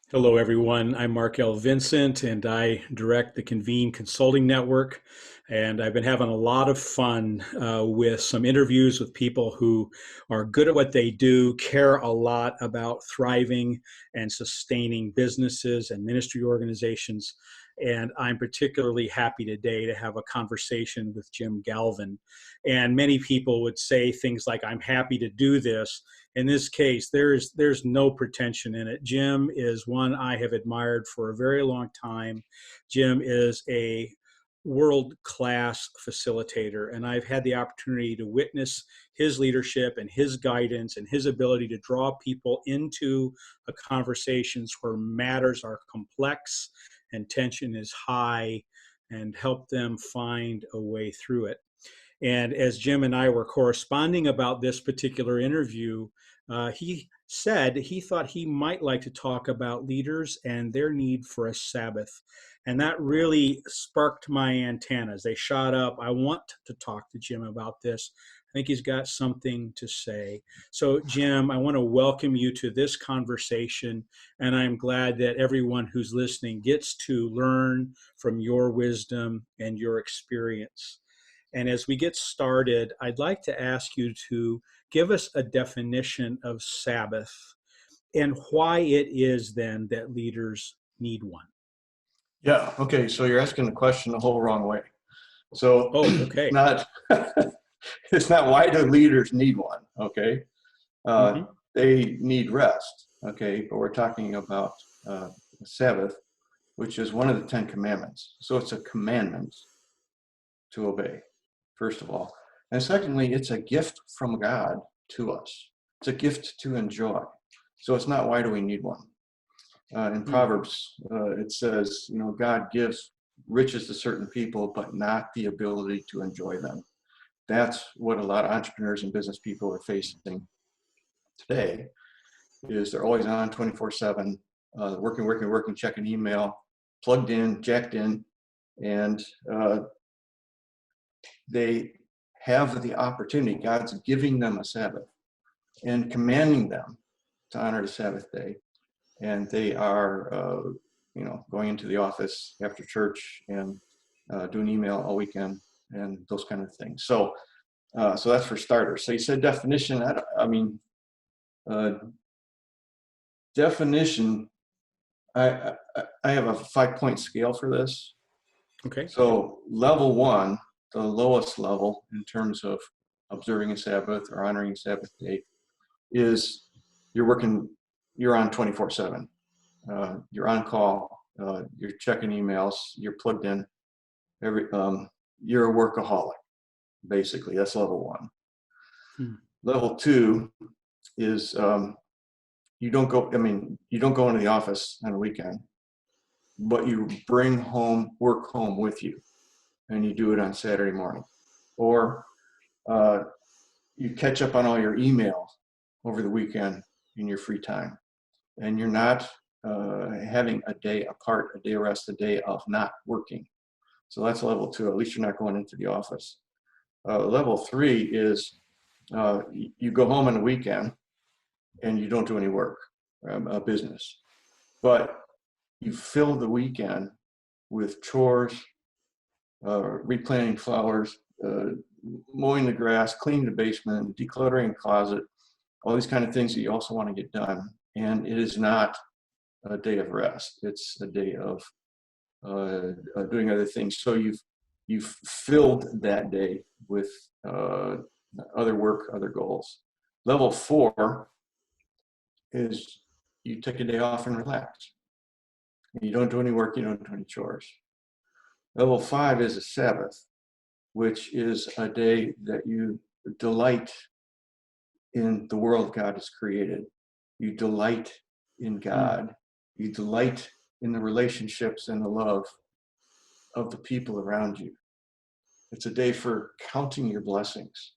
Hello, everyone. I'm Vincent, and I direct the Convene Consulting Network. And I've been having a lot of fun with some interviews with people who are good at what they do, care a lot about thriving and sustaining businesses and ministry organizations. And I'm particularly happy today to have a conversation with Jim Galvin. And many people would say things like, I'm happy to do this. In this case, there's no pretension in it. Jim is one I have admired for a very long time. Jim is a world-class facilitator, and I've had the opportunity to witness his leadership and his guidance and his ability to draw people into a conversations where matters are complex and tension is high, and help them find a way through it. And as Jim and I were corresponding about this particular interview, he said he thought he might like to talk about leaders and their need for a Sabbath. And that really sparked my antennas. They shot up. I want to talk to Jim about this. I think he's got something to say. So, Jim, I want to welcome you to this conversation. And I'm glad that everyone who's listening gets to learn from your wisdom and your experience. And as we get started, I'd like to ask you to give us a definition of Sabbath and why it is then that leaders need one. Yeah. Okay. So you're asking the question the whole wrong way. So Oh, it's okay. not it's not why do leaders need one. Okay. Mm-hmm. They need rest. Okay. But we're talking about Sabbath, which is one of the 10 commandments. So it's a commandment to obey, first of all. And secondly, it's a gift from God to us. It's a gift to enjoy. So it's not why do we need one. In Proverbs, it says, God gives riches to certain people, but not the ability to enjoy them. That's what a lot of entrepreneurs and business people are facing today, is they're always on 24/7, working, checking email, plugged in, jacked in, and they have the opportunity. God's giving them a Sabbath and commanding them to honor the Sabbath day. And they are, going into the office after church and doing email all weekend and those kind of things. So that's for starters. So you said definition. Definition. I have a 5-point scale for this. Okay. So level 1, the lowest level in terms of observing a Sabbath or honoring a Sabbath day, is you're on 24/7. You're on call, you're checking emails, you're plugged in. You're a workaholic, basically. That's level 1. Level 2 is you don't go into the office on a weekend, but you bring work home with you, and you do it on Saturday morning, or you catch up on all your email over the weekend in your free time, and you're not having a day apart, a day rest, a day of not working. So that's level 2. At least you're not going into the office. Level 3 is you go home on the weekend and you don't do any work, business, but you fill the weekend with chores, replanting flowers, mowing the grass, cleaning the basement, decluttering the closet, all these kind of things that you also want to get done. And it is not a day of rest. It's a day of doing other things. So you've filled that day with other work, other goals. Level 4 is you take a day off and relax. You don't do any work, you don't do any chores. Level 5 is a Sabbath, which is a day that you delight in the world God has created. You delight in God. You delight in the relationships and the love of the people around you. It's a day for counting your blessings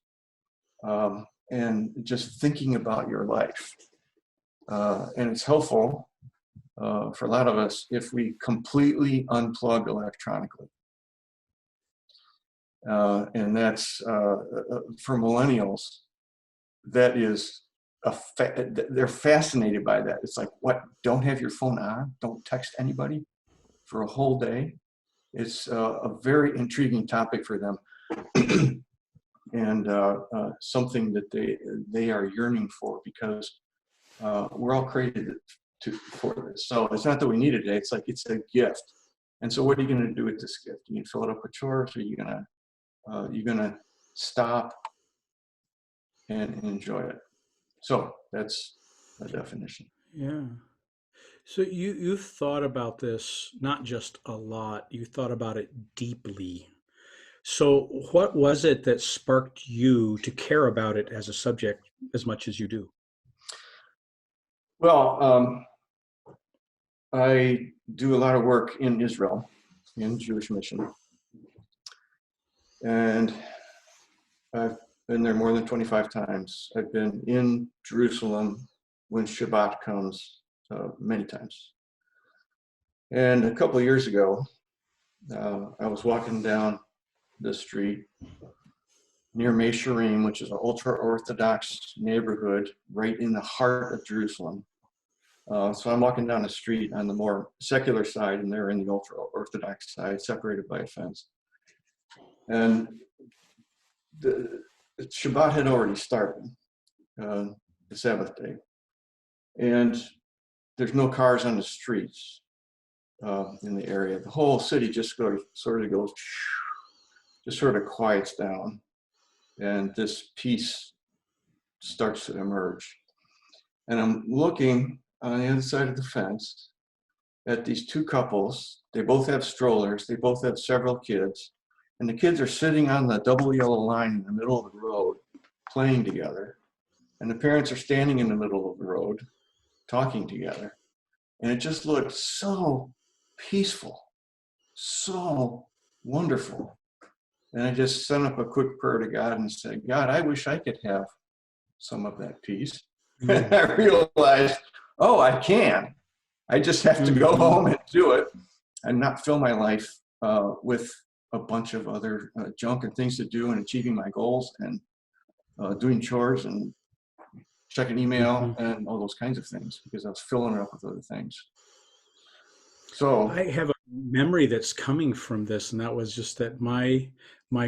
and just thinking about your life. And it's helpful for a lot of us if we completely unplug electronically. And that's for millennials, that is they're fascinated by that. It's like, what? Don't have your phone on? Don't text anybody for a whole day? It's a very intriguing topic for them, and something that they are yearning for, because we're all created for this. So it's not that we need it today. It's like it's a gift. And so, what are you going to do with this gift? You can fill it up with chores, or you're gonna stop and enjoy it. So that's the definition. Yeah. So you've thought about this not just a lot, you thought about it deeply. So what was it that sparked you to care about it as a subject as much as you do? Well, I do a lot of work in Israel, in Jewish mission, and I've been there more than 25 times. I've been in Jerusalem when Shabbat comes many times. And a couple of years ago, I was walking down the street near Mesharim, which is an ultra-Orthodox neighborhood right in the heart of Jerusalem. So I'm walking down the street on the more secular side, and they're in the ultra-Orthodox side, separated by a fence. And the Shabbat had already started, the Sabbath day. And there's no cars on the streets in the area. The whole city just sort of quiets down, and this peace starts to emerge. And I'm looking on the other side of the fence at these two couples. They both have strollers. They both have several kids. And the kids are sitting on the double yellow line in the middle of the road, playing together. And the parents are standing in the middle of the road, talking together. And it just looked so peaceful, so wonderful. And I just sent up a quick prayer to God and said, God, I wish I could have some of that peace. And I realized, oh, I can. I just have to go home and do it and not fill my life with a bunch of other junk and things to do and achieving my goals and doing chores and checking email and all those kinds of things, because I was filling it up with other things. So I have a memory that's coming from this, and that was just that my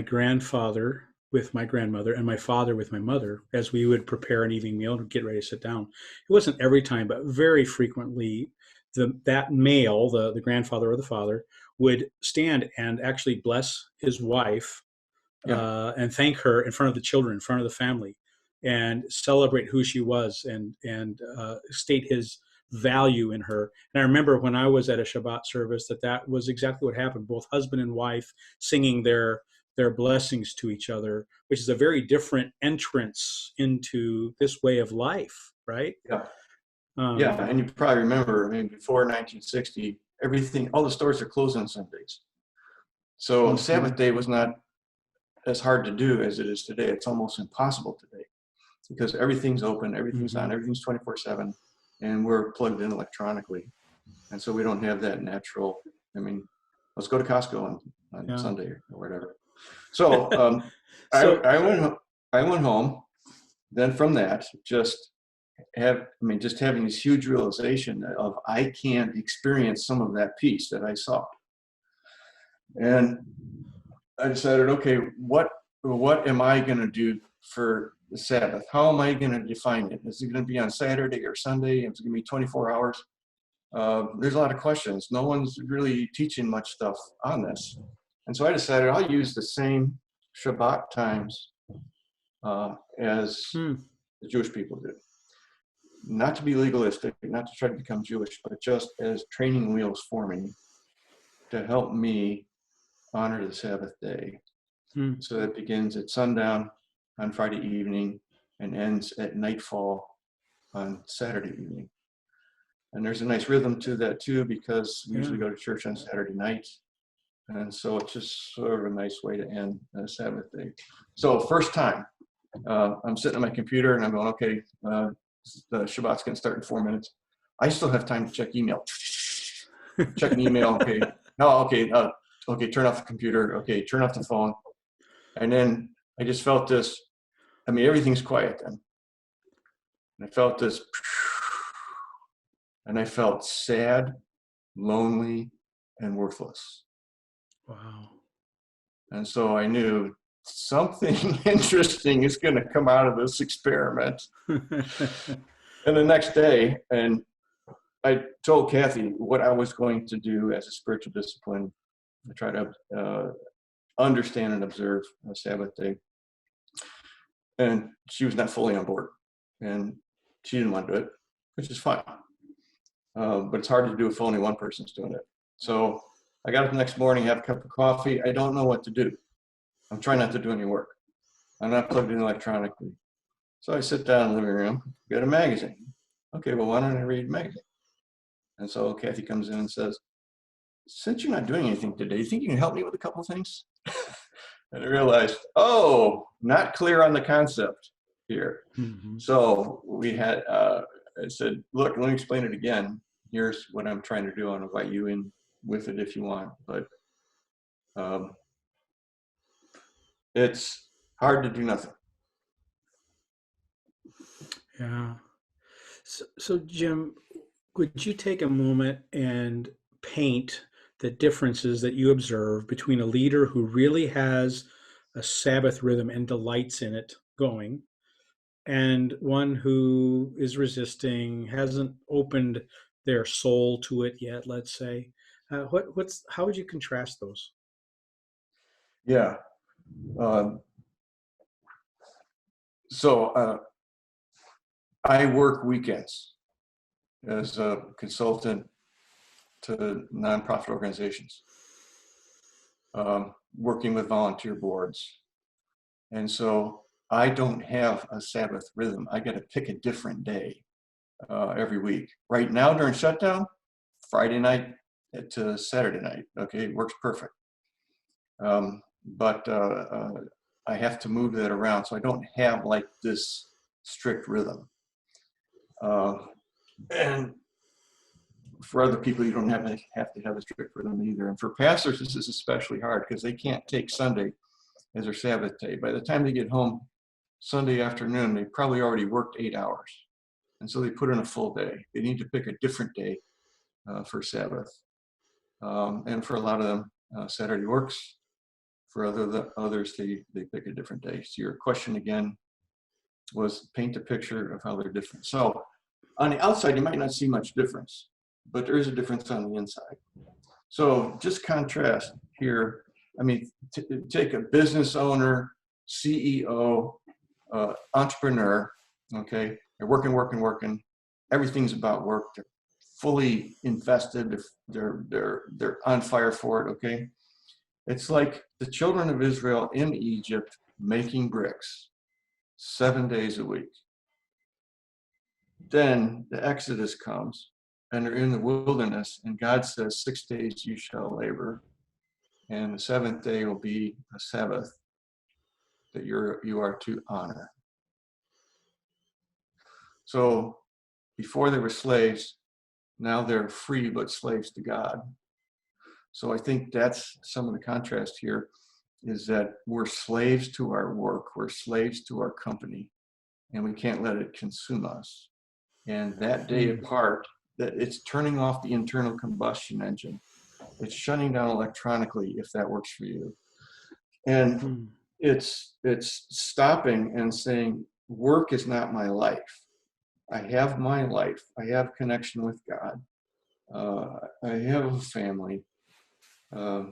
grandfather with my grandmother and my father with my mother, as we would prepare an evening meal and get ready to sit down. It wasn't every time, but very frequently, that male, the grandfather or the father, would stand and actually bless his wife and thank her in front of the children, in front of the family, and celebrate who she was and state his value in her. And I remember when I was at a Shabbat service that was exactly what happened. Both husband and wife singing their blessings to each other, which is a very different entrance into this way of life, right? Yeah. And you probably remember, I mean, before 1960, all the stores are closed on Sundays. So Sabbath day was not as hard to do as it is today. It's almost impossible today because everything's open, everything's on, everything's 24/7, and we're plugged in electronically. And so we don't have that natural, I mean, let's go to Costco on Sunday or whatever. So, I went home. Then from that, just having this huge realization of I can experience some of that peace that I saw. And I decided, okay, what am I going to do for the Sabbath? How am I going to define it? Is it going to be on Saturday or Sunday? Is it going to be 24 hours? There's a lot of questions. No one's really teaching much stuff on this. And so I decided I'll use the same Shabbat times as the Jewish people did. Not to be legalistic, not to try to become Jewish, but just as training wheels for me to help me honor the Sabbath day. So that begins at sundown on Friday evening and ends at nightfall on Saturday evening. And there's a nice rhythm to that too, because we usually go to church on Saturday night. And so it's just sort of a nice way to end a Sabbath day. So first time, I'm sitting on my computer and I'm going, okay, the Shabbat's going to start in 4 minutes. I still have time to check email. Check an email. Okay. No, okay. Okay. Turn off the computer. Okay. Turn off the phone. And then I just felt this. I mean, everything's quiet then. And I felt this, and I felt sad, lonely, and worthless. Wow. And so I knew something interesting is going to come out of this experiment. And the next day, and I told Kathy what I was going to do as a spiritual discipline to try to understand and observe a Sabbath day. And she was not fully on board, and she didn't want to do it, which is fine. But it's hard to do if only one person's doing it. So I got up the next morning, have a cup of coffee. I don't know what to do. I'm trying not to do any work. I'm not plugged in electronically. So I sit down in the living room, get a magazine. Okay, well, why don't I read a magazine? And so Kathy comes in and says, since you're not doing anything today, you think you can help me with a couple of things? And I realized, oh, not clear on the concept here. Mm-hmm. So we had, I said, look, let me explain it again. Here's what I'm trying to do. I'll invite you in with it if you want. But it's hard to do nothing. Yeah. So Jim, would you take a moment and paint the differences that you observe between a leader who really has a Sabbath rhythm and delights in it going, and one who is resisting, hasn't opened their soul to it yet, let's say? How would you contrast those? Yeah. So I work weekends as a consultant to nonprofit organizations, working with volunteer boards. And so I don't have a Sabbath rhythm. I got to pick a different day every week. Right now during shutdown, Friday night to Saturday night, okay, it works perfect. But I have to move that around, so I don't have like this strict rhythm. And for other people, you don't have to have a strict rhythm either. And for pastors, this is especially hard because they can't take Sunday as their Sabbath day. By the time they get home Sunday afternoon, they probably already worked 8 hours. And so they put in a full day. They need to pick a different day for Sabbath. And for a lot of them, Saturday works. For others, they pick a different day. So your question again was paint a picture of how they're different. So on the outside, you might not see much difference, but there is a difference on the inside. So just contrast here. I mean, take a business owner, CEO, entrepreneur, okay? They're working. Everything's about work. They're fully invested. They're on fire for it, okay? It's like the children of Israel in Egypt making bricks 7 days a week. Then the Exodus comes and they're in the wilderness, and God says, 6 days you shall labor, and the seventh day will be a Sabbath that you are to honor. So before they were slaves, now they're free but slaves to God. So I think that's some of the contrast here, is that we're slaves to our work, we're slaves to our company, and we can't let it consume us. And that day apart, that it's turning off the internal combustion engine. It's shutting down electronically, if that works for you. And it's stopping and saying, work is not my life. I have my life. I have connection with God. I have a family. A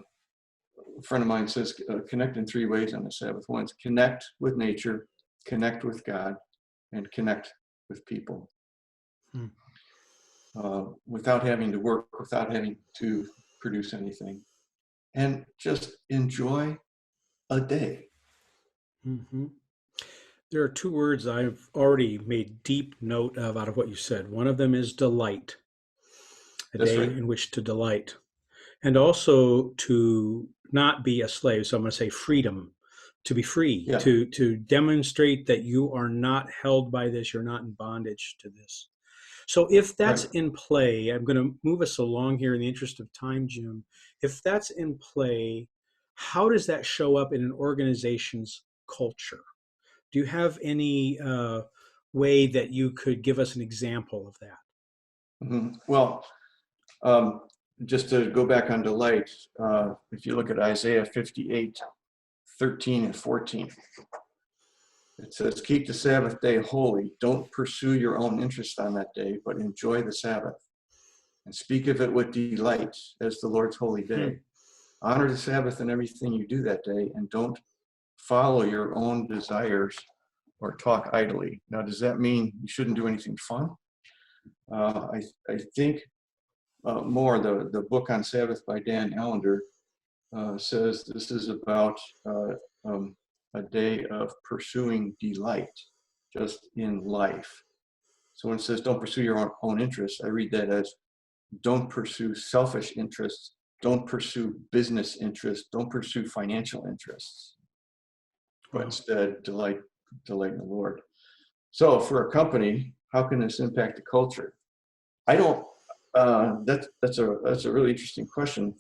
friend of mine says, connect in 3 ways on the Sabbath. One is connect with nature, connect with God, and connect with people. Without having to work, without having to produce anything. And just enjoy a day. Mm-hmm. There are 2 words I've already made deep note of out of what you said. One of them is delight, a That's day right. in which to delight, and also to not be a slave. So I'm going to say freedom, to be free, Yeah. to demonstrate that you are not held by this, you're not in bondage to this. So if that's Right. in play, I'm going to move us along here in the interest of time, Jim. If that's in play, how does that show up in an organization's culture? Do you have any way that you could give us an example of that? Well, just to go back on delight, if you look at Isaiah 58:13 and 14, it says, keep the Sabbath day holy. Don't pursue your own interest on that day, but enjoy the Sabbath and speak of it with delight as the Lord's holy day. Honor the Sabbath in everything you do that day, and don't follow your own desires or talk idly. Now, does that mean you shouldn't do anything fun? I think more, the book on Sabbath by Dan Allender says this is about a day of pursuing delight just in life. So when it says don't pursue your own interests, I read that as don't pursue selfish interests, don't pursue business interests, don't pursue financial interests, but instead delight in the Lord. So for a company, how can this impact the culture? I don't. That's a really interesting question.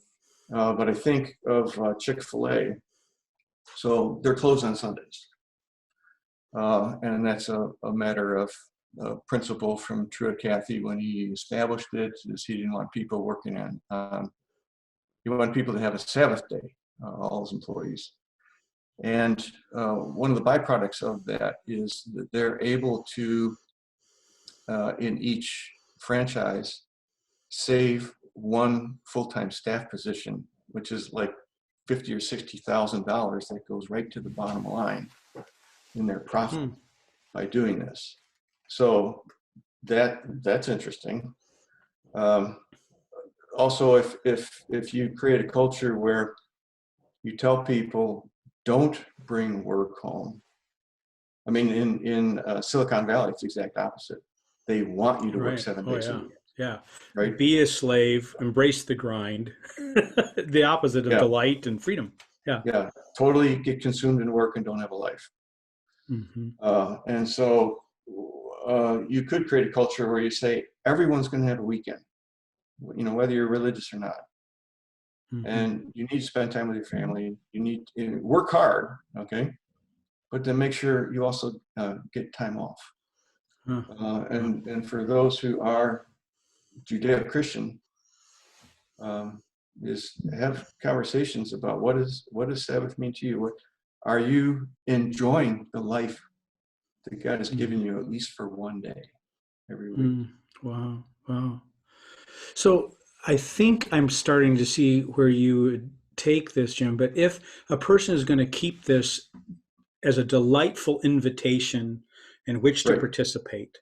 But I think of Chick-fil-A. So they're closed on Sundays, and that's a matter of principle from Truett Cathy when he established it. Is he didn't want people working on. He wanted people to have a Sabbath day, all his employees. And one of the byproducts of that is that they're able to, in each franchise, save one full-time staff position, which is like $50,000 or $60,000 that goes right to the bottom line in their profit by doing this. So that's interesting. Also, if you create a culture where you tell people don't bring work home. I mean, in Silicon Valley, it's the exact opposite. They want you to work 7 days a week. Yeah. Right. Be a slave, embrace the grind, the opposite of delight and freedom. Yeah. Totally get consumed in work and don't have a life. And so you could create a culture where you say, everyone's going to have a weekend, whether you're religious or not. And you need to spend time with your family. You need to work hard, okay? But then make sure you also get time off. And for those who are Judeo-Christian, is have conversations about what does Sabbath mean to you? What are you enjoying the life that God has given you, at least for one day every week? Wow. So I think I'm starting to see where you would take this, Jim. But if a person is going to keep this as a delightful invitation in which to participate,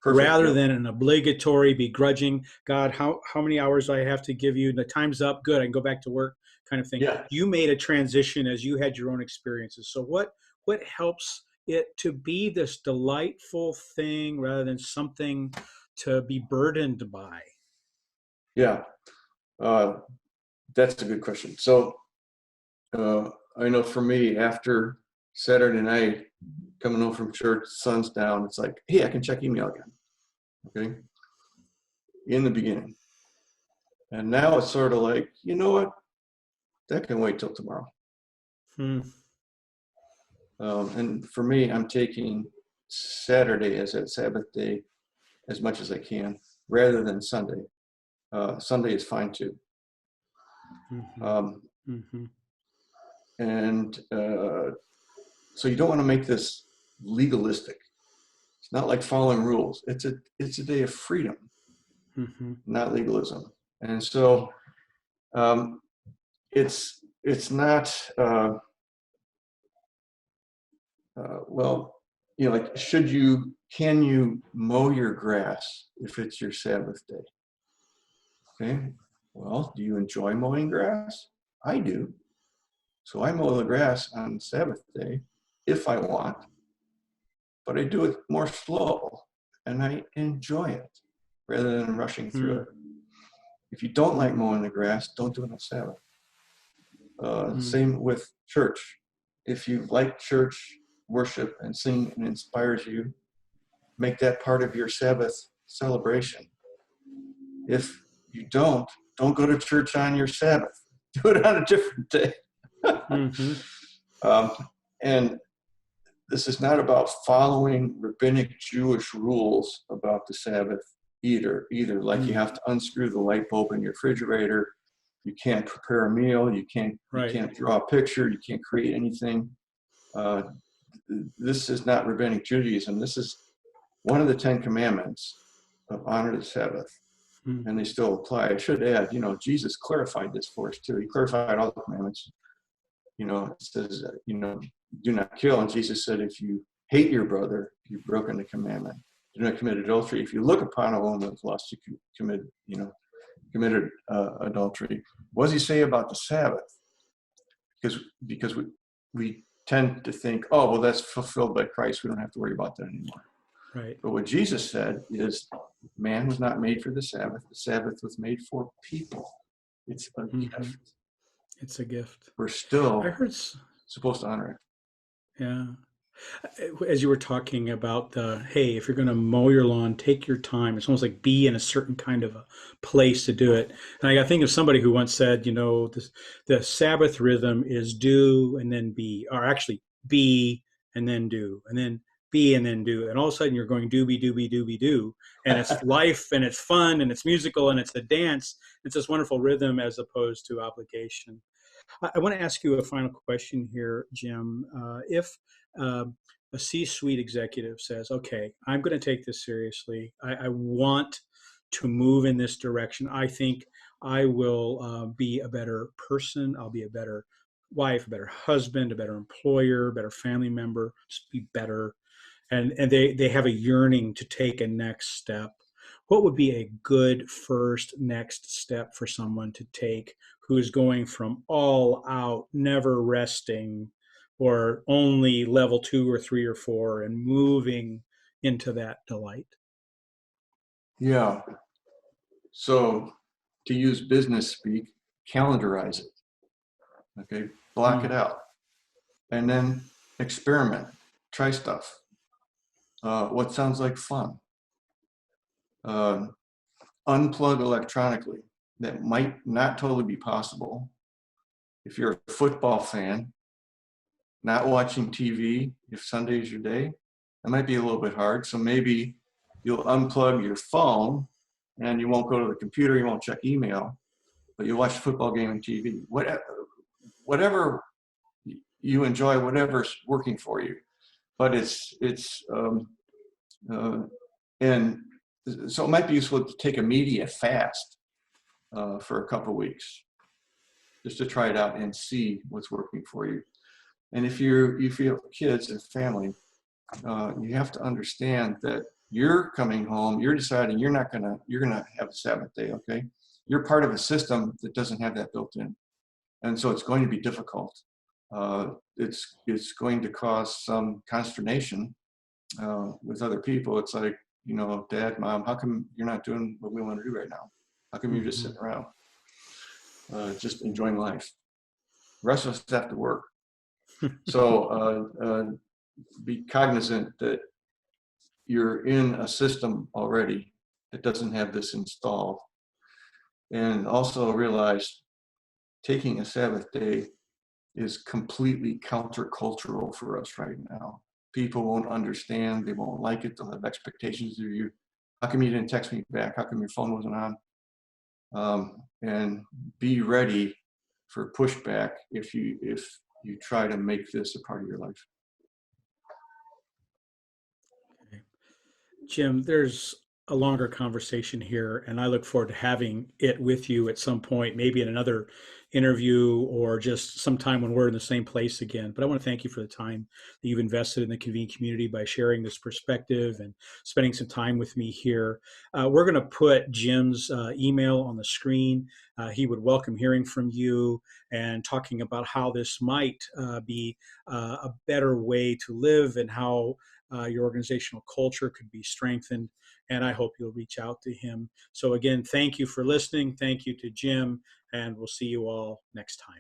rather than an obligatory, begrudging, God, how many hours do I have to give you? The time's up, good, I can go back to work kind of thing. Yeah. You made a transition as you had your own experiences. So what helps it to be this delightful thing rather than something to be burdened by? Yeah, that's a good question. So I know for me, after Saturday night, coming home from church, sun's down, it's like, hey, I can check email again. Okay. In the beginning. And now it's sort of like, you know what? That can wait till tomorrow. And for me, I'm taking Saturday as a Sabbath day as much as I can, rather than Sunday. Sunday is fine too. And so you don't want to make this legalistic. It's not like following rules. It's a day of freedom, not legalism. And so it's not well, like can you mow your grass if it's your Sabbath day? Okay. Well, do you enjoy mowing grass? I do. So I mow the grass on Sabbath day if I want, but I do it more slow and I enjoy it rather than rushing through it. If you don't like mowing the grass, don't do it on Sabbath. Same with church. If you like church worship and sing and inspires you, make that part of your Sabbath celebration. If you don't go to church on your Sabbath. Do it on a different day. And this is not about following rabbinic Jewish rules about the Sabbath either. Like you have to unscrew the light bulb in your refrigerator. You can't prepare a meal. You can't draw a picture. You can't create anything. This is not rabbinic Judaism. This is one of the 10 commandments of honor the Sabbath. And they still apply. I should add, Jesus clarified this for us too. He clarified all the commandments. It says, do not kill. And Jesus said, if you hate your brother, you've broken the commandment. Do not commit adultery. If you look upon a woman with lust, you committed adultery. What does he say about the Sabbath? Because we tend to think, oh, well, that's fulfilled by Christ. We don't have to worry about that anymore. Right. But what Jesus said is, man was not made for the Sabbath. The Sabbath was made for people. It's a gift. It's a gift. We're still supposed to honor it. Yeah. As you were talking about hey, if you're going to mow your lawn, take your time. It's almost like be in a certain kind of a place to do it. And I think of somebody who once said, the Sabbath rhythm is do and then be, or actually be and then do, and then be and then do. And all of a sudden you're going do, be, do, be, do, be, do. And it's life and it's fun and it's musical and it's a dance. It's this wonderful rhythm as opposed to obligation. I want to ask you a final question here, Jim. If a C-suite executive says, okay, I'm going to take this seriously. I want to move in this direction. I think I will be a better person. I'll be a better wife, a better husband, a better employer, a better family member, just be better. And they have a yearning to take a next step. What would be a good first next step for someone to take who is going from all out, never resting, or only level 2 or 3 or 4 and moving into that delight? Yeah. So to use business speak, calendarize it. Okay. Block it out. And then experiment. Try stuff. What sounds like fun? Unplug electronically. That might not totally be possible. If you're a football fan, not watching TV, if Sunday is your day, that might be a little bit hard. So maybe you'll unplug your phone and you won't go to the computer, you won't check email, but you watch the football game on TV. Whatever you enjoy, whatever's working for you. But and so it might be useful to take a media fast for a couple of weeks, just to try it out and see what's working for you. And if you have kids and family, you have to understand that you're coming home, you're deciding you're gonna have a Sabbath day, okay? You're part of a system that doesn't have that built in. And so it's going to be difficult. It's going to cause some consternation with other people. It's like, Dad, Mom, how come you're not doing what we want to do right now? How come you're just sitting around, just enjoying life? The rest of us have to work. So be cognizant that you're in a system already that doesn't have this installed. And also realize taking a Sabbath day is completely countercultural for us right now. People won't understand. They won't like it. They'll have expectations of you. How come you didn't text me back? How come your phone wasn't on? And be ready for pushback if you try to make this a part of your life. Okay. Jim, there's a longer conversation here, and I look forward to having it with you at some point, maybe in another interview or just sometime when we're in the same place again. But I want to thank you for the time that you've invested in the Convene community by sharing this perspective and spending some time with me here. We're going to put Jim's email on the screen. He would welcome hearing from you and talking about how this might be a better way to live and how your organizational culture could be strengthened. And I hope you'll reach out to him. So again, thank you for listening. Thank you to Jim, and we'll see you all next time.